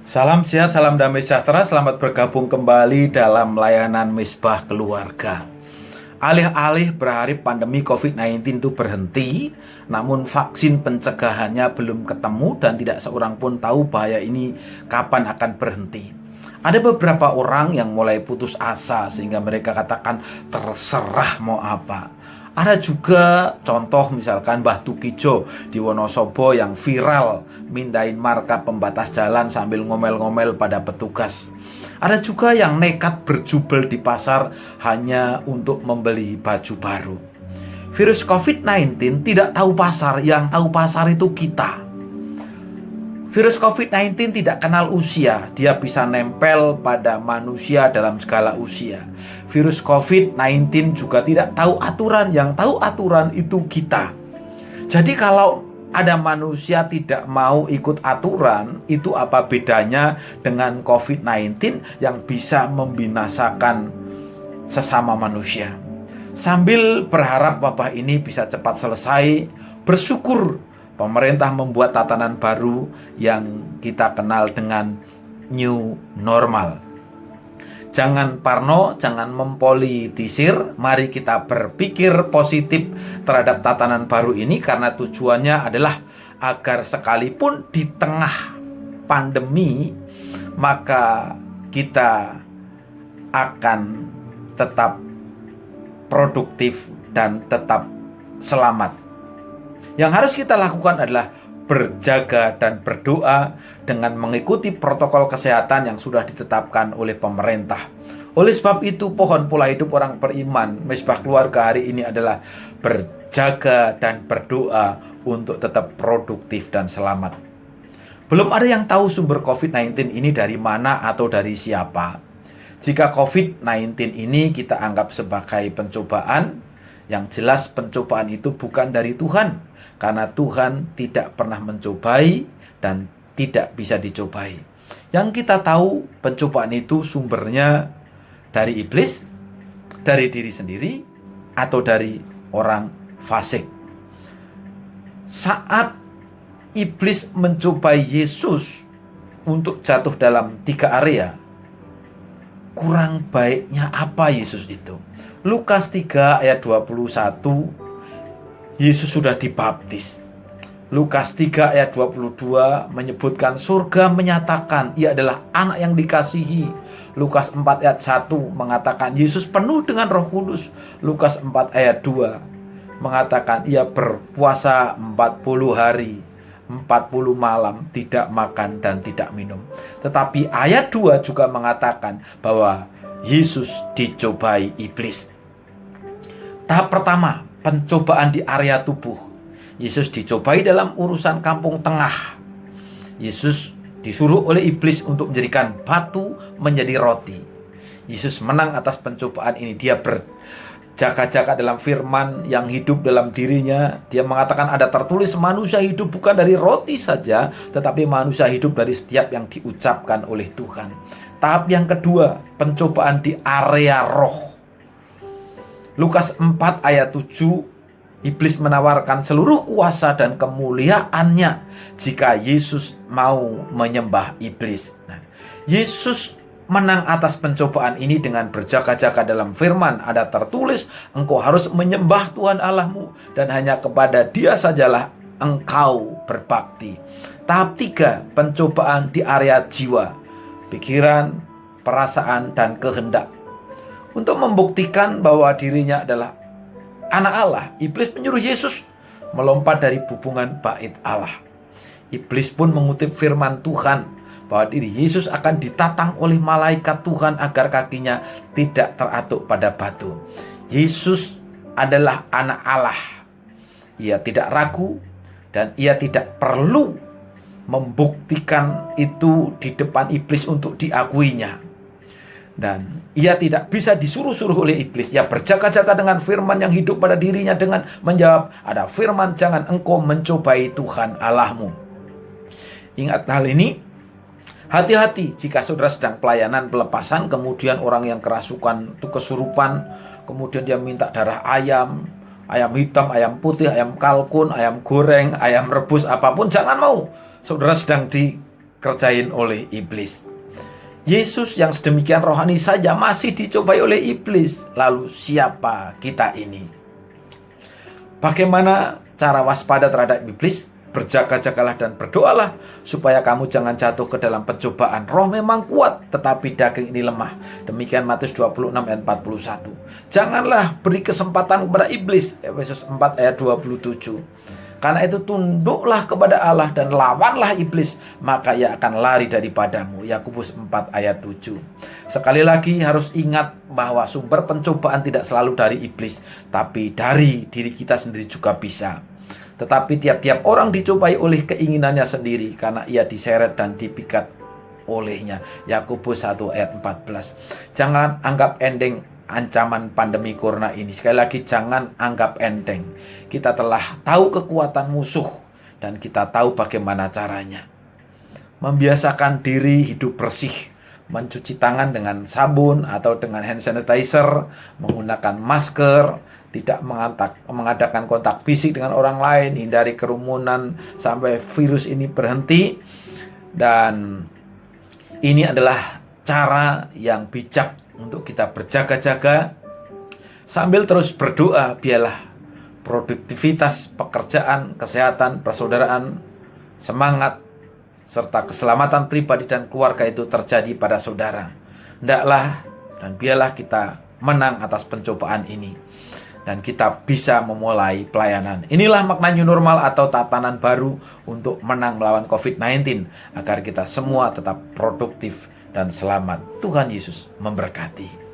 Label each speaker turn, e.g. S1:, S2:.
S1: Salam sehat, salam damai sejahtera. Selamat bergabung kembali dalam layanan Misbah Keluarga. Alih-alih berharap pandemi COVID-19 itu berhenti, namun vaksin pencegahannya belum ketemu dan tidak seorang pun tahu bahaya ini kapan akan berhenti. Ada beberapa orang yang mulai putus asa sehingga mereka katakan terserah mau apa. Ada juga contoh misalkan Mbah Tukijo di Wonosobo yang viral mindahin marka pembatas jalan sambil ngomel-ngomel pada petugas. Ada juga yang nekat berjubel di pasar hanya untuk membeli baju baru. Virus COVID-19 tidak tahu pasar, yang tahu pasar itu kita. Virus COVID-19 tidak kenal usia, dia bisa nempel pada manusia dalam segala usia. Virus COVID-19 juga tidak tahu aturan, yang tahu aturan itu kita. Jadi kalau ada manusia tidak mau ikut aturan, itu apa bedanya dengan COVID-19 yang bisa membinasakan sesama manusia? Sambil berharap wabah ini bisa cepat selesai, bersyukur pemerintah membuat tatanan baru yang kita kenal dengan new normal. Jangan parno, jangan mempolitisir. Mari kita berpikir positif terhadap tatanan baru ini, karena tujuannya adalah agar sekalipun di tengah pandemi, maka kita akan tetap produktif dan tetap selamat. Yang harus kita lakukan adalah berjaga dan berdoa dengan mengikuti protokol kesehatan yang sudah ditetapkan oleh pemerintah. Oleh sebab itu, pohon pola hidup orang beriman Misbah Keluarga hari ini adalah berjaga dan berdoa untuk tetap produktif dan selamat. Belum ada yang tahu sumber COVID-19 ini dari mana atau dari siapa. Jika COVID-19 ini kita anggap sebagai pencobaan, yang jelas pencobaan itu bukan dari Tuhan, karena Tuhan tidak pernah mencobai dan tidak bisa dicobai. Yang kita tahu pencobaan itu sumbernya dari iblis, dari diri sendiri, atau dari orang fasik. Saat iblis mencobai Yesus untuk jatuh dalam 3 area, kurang baiknya apa Yesus itu? Lukas 3 ayat 21, Yesus sudah dibaptis. Lukas 3 ayat 22 menyebutkan surga menyatakan ia adalah anak yang dikasihi. Lukas 4 ayat 1 mengatakan Yesus penuh dengan Roh Kudus. Lukas 4 ayat 2 mengatakan ia berpuasa 40 hari 40 malam, tidak makan dan tidak minum. Tetapi ayat 2 juga mengatakan bahwa Yesus dicobai iblis. Tahap pertama, pencobaan di area tubuh. Yesus dicobai dalam urusan kampung tengah. Yesus disuruh oleh iblis untuk menjadikan batu menjadi roti. Yesus menang atas pencobaan ini. Dia berjaga-jaga dalam firman yang hidup dalam dirinya. Dia mengatakan ada tertulis manusia hidup bukan dari roti saja, tetapi manusia hidup dari setiap yang diucapkan oleh Tuhan. Tahap yang kedua, pencobaan di area roh. Lukas 4 ayat 7, iblis menawarkan seluruh kuasa dan kemuliaannya jika Yesus mau menyembah iblis. Yesus menang atas pencobaan ini dengan berjaga-jaga dalam firman. Ada tertulis, engkau harus menyembah Tuhan Allahmu dan hanya kepada Dia sajalah engkau berbakti. Tahap 3, pencobaan di area jiwa, pikiran, perasaan, dan kehendak. Untuk membuktikan bahwa dirinya adalah anak Allah, iblis menyuruh Yesus melompat dari hubungan bait Allah. Iblis pun mengutip firman Tuhan bahwa diri Yesus akan ditatang oleh malaikat Tuhan agar kakinya tidak teratuk pada batu. Yesus adalah anak Allah. Ia tidak ragu dan ia tidak perlu membuktikan itu di depan iblis untuk diakuinya. Dan ia tidak bisa disuruh-suruh oleh iblis. Ia berjaga-jaga dengan firman yang hidup pada dirinya dengan menjawab, ada firman, jangan engkau mencobai Tuhan Allahmu. Ingat hal ini. Hati-hati jika saudara sedang pelayanan pelepasan, kemudian orang yang kerasukan itu kesurupan, kemudian dia minta darah ayam, ayam hitam, ayam putih, ayam kalkun, ayam goreng, ayam rebus, apapun, jangan mau. Saudara sedang dikerjain oleh iblis. Yesus yang sedemikian rohani saja masih dicobai oleh iblis. Lalu siapa kita ini? Bagaimana cara waspada terhadap iblis? Berjaga-jagalah dan berdoalah supaya kamu jangan jatuh ke dalam pencobaan. Roh memang kuat, tetapi daging ini lemah. Demikian Matius 26 ayat 41. Janganlah beri kesempatan kepada iblis. Efesus 4 ayat 27. Karena itu tunduklah kepada Allah dan lawanlah iblis, maka ia akan lari daripadamu. Yakobus 4 ayat 7. Sekali lagi harus ingat bahwa sumber pencobaan tidak selalu dari iblis, tapi dari diri kita sendiri juga bisa. Tetapi tiap-tiap orang dicobai oleh keinginannya sendiri, karena ia diseret dan dipikat olehnya. Yakobus 1 ayat 14. Jangan anggap enteng ancaman pandemi corona ini. Sekali lagi, jangan anggap enteng. Kita telah tahu kekuatan musuh dan kita tahu bagaimana caranya. Membiasakan diri hidup bersih, mencuci tangan dengan sabun atau dengan hand sanitizer, menggunakan masker, tidak mengadakan kontak fisik dengan orang lain, hindari kerumunan sampai virus ini berhenti. Dan ini adalah cara yang bijak untuk kita berjaga-jaga sambil terus berdoa. Biarlah produktivitas, pekerjaan, kesehatan, persaudaraan, semangat, serta keselamatan pribadi dan keluarga itu terjadi pada saudara. Hendaklah dan biarlah kita menang atas pencobaan ini, dan kita bisa memulai pelayanan. Inilah makna new normal atau tatanan baru untuk menang melawan COVID-19, agar kita semua tetap produktif dan selamat. Tuhan Yesus memberkati.